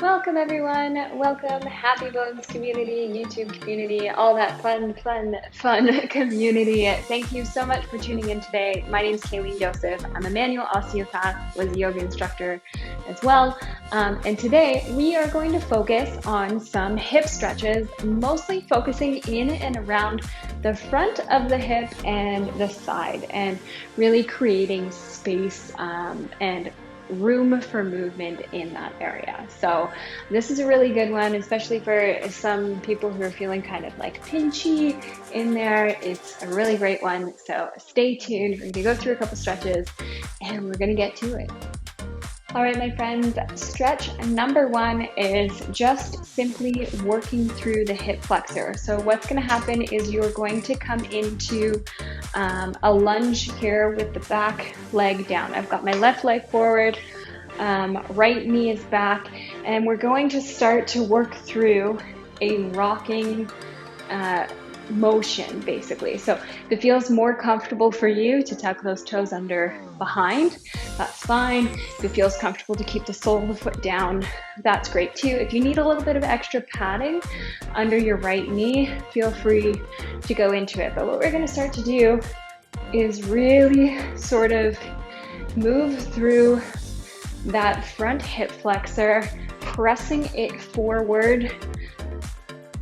Welcome everyone, welcome Happy Bones community, YouTube community, all that fun community. Thank you so much for tuning in today. My name is Kaylene Joseph. I'm a manual osteopath, was a yoga instructor as well. And today we are going to focus on some hip stretches, mostly focusing in and around the front of the hip and the side, and really creating space and room for movement in that area. So this is a really good one, especially for some people who are feeling kind of like pinchy in there. It's a really great one. So stay tuned. We're going to go through a couple stretches and we're going to get to it. All right, my friends, stretch number one is just simply working through the hip flexor. So what's going to happen is you're going to come into a lunge here with the back leg down. I've got my left leg forward, right knee is back, and we're going to start to work through a rocking motion, basically. So if it feels more comfortable for you to tuck those toes under behind, that's fine. If it feels comfortable to keep the sole of the foot down, that's great too. If you need a little bit of extra padding under your right knee, feel free to go into it. But what we're going to start to do is really sort of move through that front hip flexor, pressing it forward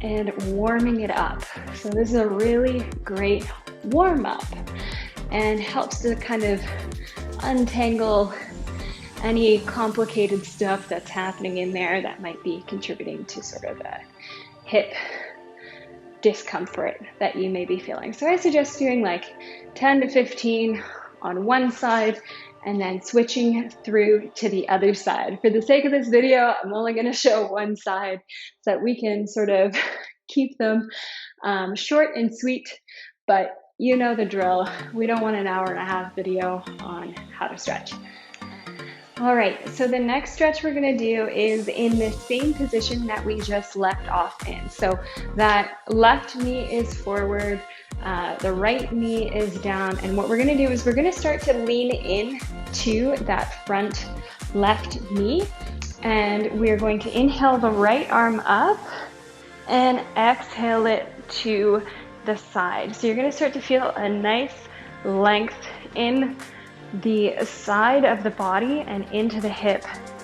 and warming it up. So this is a really great warm up and helps to kind of untangle any complicated stuff that's happening in there that might be contributing to sort of a hip discomfort that you may be feeling. So I suggest doing like 10 to 15 on one side and then switching through to the other side. For the sake of this video, I'm only going to show one side so that we can sort of keep them short and sweet, but you know the drill. We don't want an hour and a half video on how to stretch. All right, so the next stretch we're going to do is in the same position that we just left off in. So that left knee is forward, the right knee is down, and what we're going to do is we're going to start to lean in to that front left knee, and we're going to inhale the right arm up and exhale it to the side. So you're going to start to feel a nice length in the side of the body and into the hip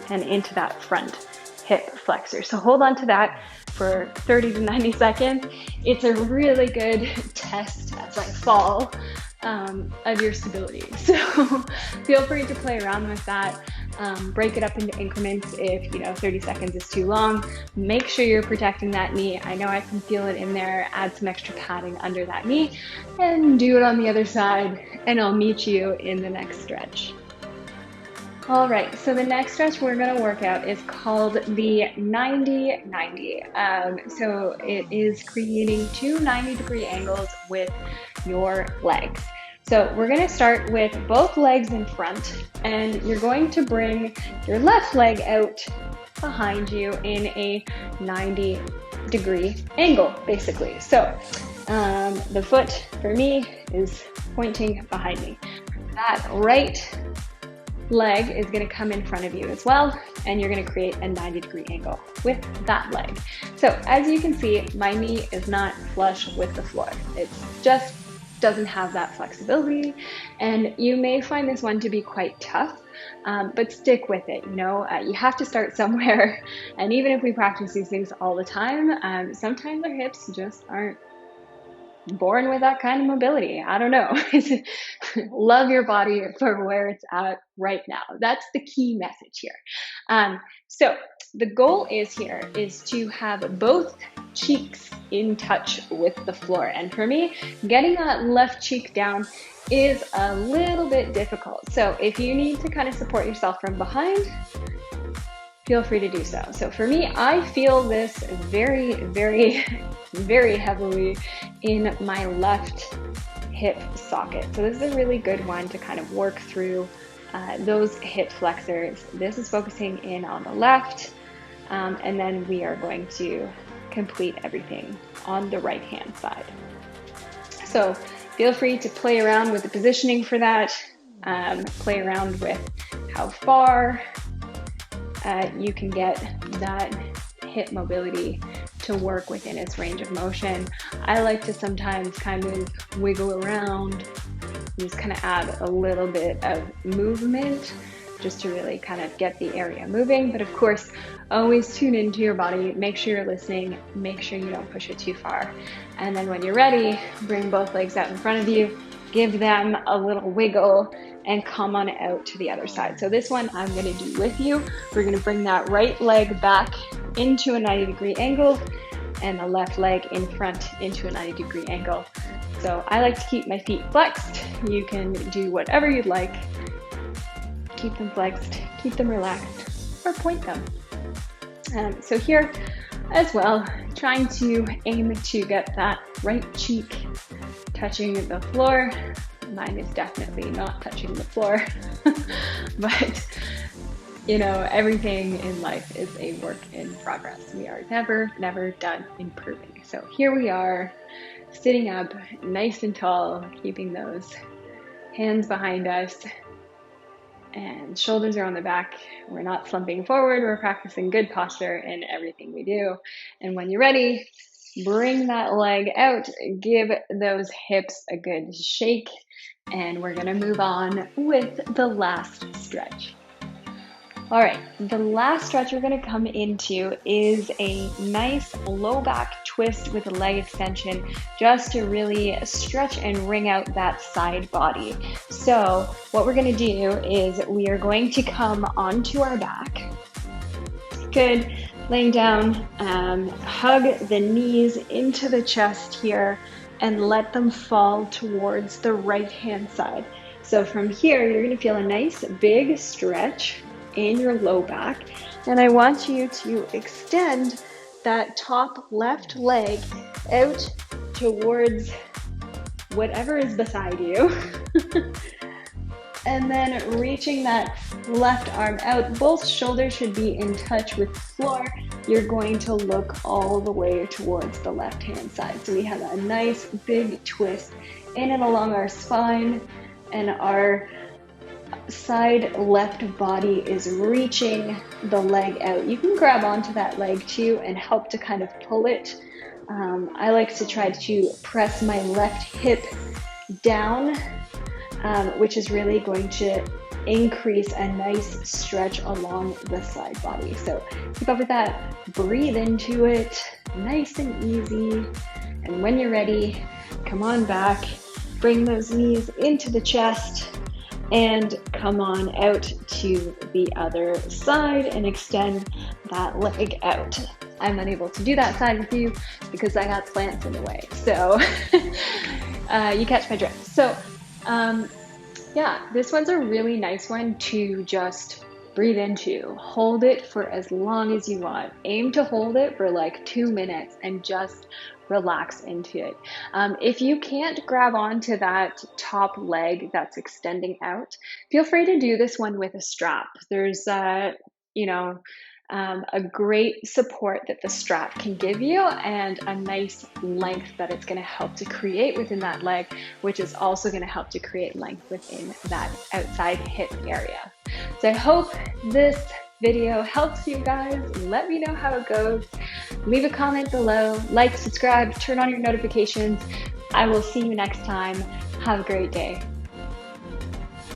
and into that front hip flexor. So hold on to that for 30 to 90 seconds. It's a really good test as I fall of your stability. So feel free to play around with that. Break it up into increments if 30 seconds is too long. Make sure you're protecting that knee. I know I can feel it in there. Add some extra padding under that knee and do it on the other side, and I'll meet you in the next stretch. All right, so the next stretch we're going to work out is called the 90-90. So it is creating two 90-degree angles with your legs. So we're going to start with both legs in front, and you're going to bring your left leg out behind you in a 90-degree angle, basically. So the foot for me is pointing behind me. That right leg is going to come in front of you as well, and you're going to create a 90-degree angle with that leg. So as you can see, my knee is not flush with the floor. It's just doesn't have that flexibility, and you may find this one to be quite tough, but stick with it. You have to start somewhere, and even if we practice these things all the time, sometimes our hips just aren't born with that kind of mobility. I don't know. Love your body for where it's at right now. That's the key message here. So the goal is to have both cheeks in touch with the floor. And for me, getting that left cheek down is a little bit difficult. So if you need to kind of support yourself from behind, feel free to do so. So for me, I feel this very, very, very heavily in my left hip socket. So this is a really good one to kind of work through those hip flexors. This is focusing in on the left, and then we are going to complete everything on the right hand side. So feel free to play around with the positioning for that, play around with how far you can get that hip mobility to work within its range of motion. I like to sometimes kind of wiggle around, just kind of add a little bit of movement just to really kind of get the area moving. But of course, always tune into your body, make sure you're listening, make sure you don't push it too far. And then when you're ready, bring both legs out in front of you, give them a little wiggle, and come on out to the other side. So this one I'm gonna do with you. We're gonna bring that right leg back into a 90-degree angle and the left leg in front into a 90-degree angle. So I like to keep my feet flexed. You can do whatever you'd like. Keep them flexed, keep them relaxed, or point them. So here as well, trying to aim to get that right cheek touching the floor. Mine is definitely not touching the floor, but you know, everything in life is a work in progress. We are never done improving. So here we are, sitting up nice and tall, keeping those hands behind us, and shoulders are on the back. We're not slumping forward. We're practicing good posture in everything we do. And when you're ready, bring that leg out, give those hips a good shake, and we're gonna move on with the last stretch. All right, the last stretch we're gonna come into is a nice low back twist with a leg extension, just to really stretch and wring out that side body. So what we're gonna do is we are going to come onto our back. Good, laying down, hug the knees into the chest here and let them fall towards the right-hand side. So from here, you're gonna feel a nice big stretch in your low back, and I want you to extend that top left leg out towards whatever is beside you and then reaching that left arm out. Both shoulders should be in touch with the floor. You're going to look all the way towards the left hand side. So we have a nice big twist in and along our spine, and our side left body is reaching the leg out. You can grab onto that leg too and help to kind of pull it. I like to try to press my left hip down, which is really going to increase a nice stretch along the side body. So keep up with that, breathe into it, nice and easy. And when you're ready, come on back, bring those knees into the chest, and come on out to the other side and extend that leg out. I'm unable to do that side with you because I got plants in the way. So you catch my drift. So yeah, this one's a really nice one to just breathe into. Hold it for as long as you want. Aim to hold it for like 2 minutes and just relax into it. If you can't grab onto that top leg that's extending out, feel free to do this one with a strap. There's a great support that the strap can give you, and a nice length that it's going to help to create within that leg, which is also going to help to create length within that outside hip area. So I hope this video helps you guys. Let me know how it goes. Leave a comment below, like, subscribe, turn on your notifications. I will see you next time. Have a great day.